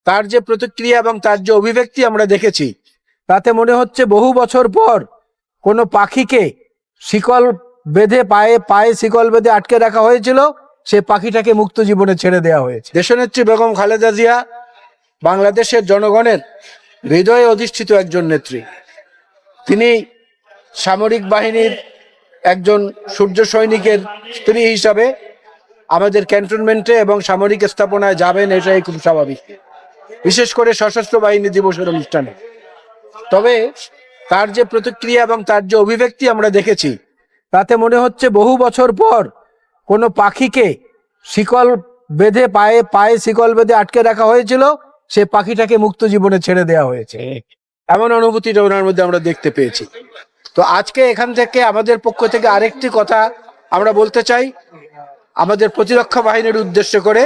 তার যে প্রতিক্রিয়া এবং তার যে অভিব্যক্তি আমরা দেখেছি, তাতে মনে হচ্ছে বহু বছর পর কোনো পাখিকে শিকল বেঁধে পায়ে শিকল বেঁধে আটকে রাখা হয়েছিল, সে পাখিটাকে মুক্ত জীবনে ছেড়ে দেওয়া হয়েছে। দেশনেত্রী বেগম খালেদা জিয়া বাংলাদেশের জনগণের হৃদয়ে অধিষ্ঠিত একজন নেত্রী। তিনি সামরিক বাহিনীর একজন সূর্য সৈনিকের স্ত্রী হিসাবে আমাদের ক্যান্টনমেন্টে এবং সামরিক স্থাপনায় যাবেন, এটাই খুব স্বাভাবিক, বিশেষ করে সশস্ত্র বাহিনী দিবসের অনুষ্ঠানে। তবে তার যে প্রতিক্রিয়া এবং তার যে অভিব্যক্তি আমরা দেখেছি, তাতে মনে হচ্ছে বহু বছর পর কোনো পাখিকে শিকল বেঁধে পায়ে শিকল বেঁধে আটকে রাখা হয়েছিল, সে পাখিটাকে মুক্ত জীবনে ছেড়ে দেওয়া হয়েছে, এমন অনুভূতিটা ওনার মধ্যে আমরা দেখতে পেয়েছি। তো আজকে এখান থেকে আমাদের পক্ষ থেকে আরেকটি কথা আমরা বলতে চাই আমাদের প্রতিরক্ষা বাহিনীর উদ্দেশ্য করে।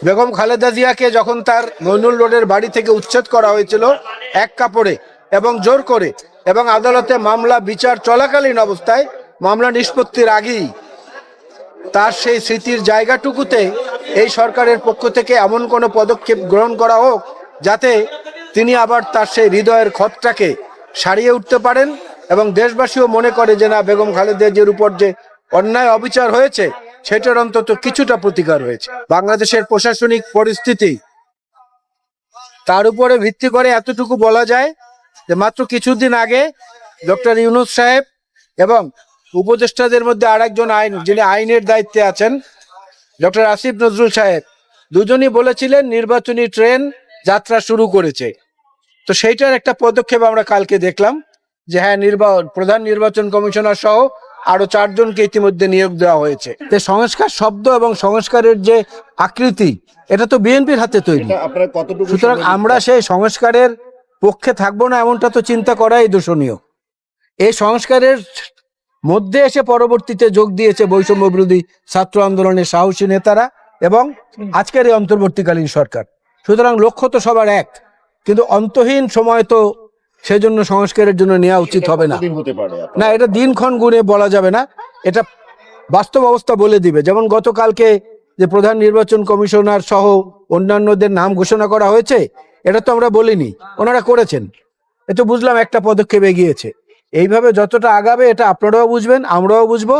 বেগম খালেদা জিয়াকে যখন তার মইনুল রোডের বাড়ি থেকে উচ্ছেদ করা হয়েছিল এক কাপড়ে এবং জোর করে, এবং আদালতে মামলা বিচার চলাকালীন অবস্থায়, মামলা নিষ্পত্তির আগেই তার সেই স্মৃতির জায়গাটুকুতে এই সরকারের পক্ষ থেকে এমন কোনো পদক্ষেপ গ্রহণ করা হোক যাতে তিনি আবার তার সেই হৃদয়ের ক্ষতটাকে সারিয়ে উঠতে পারেন এবং দেশবাসীও মনে করে যে না, বেগম খালেদা জিয়ার উপর যে অন্যায় অবিচার হয়েছে সেটার অন্তত কিছুটা প্রতিকার হয়েছে। বাংলাদেশের প্রশাসনিক পরিস্থিতি, তার উপরে ভিত্তি করে এতটুকু বলা যায় যে মাত্র কিছুদিন আগে ডক্টর ইউনূস সাহেব এবং উপদেষ্টাদের মধ্যে আরেকজন যিনি আইনের দায়িত্বে আছেন, ডক্টর আসিফ নজরুল সাহেব, দুজনই বলেছিলেন নির্বাচনী ট্রেন যাত্রা শুরু করেছে। তো সেইটার একটা পদক্ষেপ আমরা কালকে দেখলাম যে হ্যাঁ, প্রধান নির্বাচন কমিশনার সহ আরো 4 জনকে ইতিমধ্যে নিয়োগ দেওয়া হয়েছে। সংস্কার শব্দ এবং সংস্কারের যে আকৃতি, এটা তো বিএনপির হাতে তৈরি। সুতরাং আমরা সেই সংস্কারের পক্ষে থাকবো না এমনটা তো চিন্তা করাই দূষণীয়। এই সংস্কারের মধ্যে এসে পরবর্তীতে যোগ দিয়েছে বৈষম্য বিরোধী ছাত্র আন্দোলনের সাহসী নেতারা এবং আজকের এই অন্তর্বর্তীকালীন সরকার। সুতরাং লক্ষ্য তো সবার এক, কিন্তু অন্তহীন সময় তো সেজন্য সংস্কারের জন্য নেওয়া উচিত হবে না। না, এটা দিনক্ষণ গুণে বলা যাবে না, এটা বাস্তব অবস্থা বলে দিবে। যেমন গতকালকে যে প্রধান নির্বাচন কমিশনার সহ অন্যান্যদের নাম ঘোষণা করা হয়েছে, এটা তো আমরা বলিনি, ওনারা করেছেন। এটা বুঝলাম একটা পদক্ষেপ এগিয়েছে। এইভাবে যতটা আগাবে এটা আপনারাও বুঝবেন, আমরাও বুঝবো,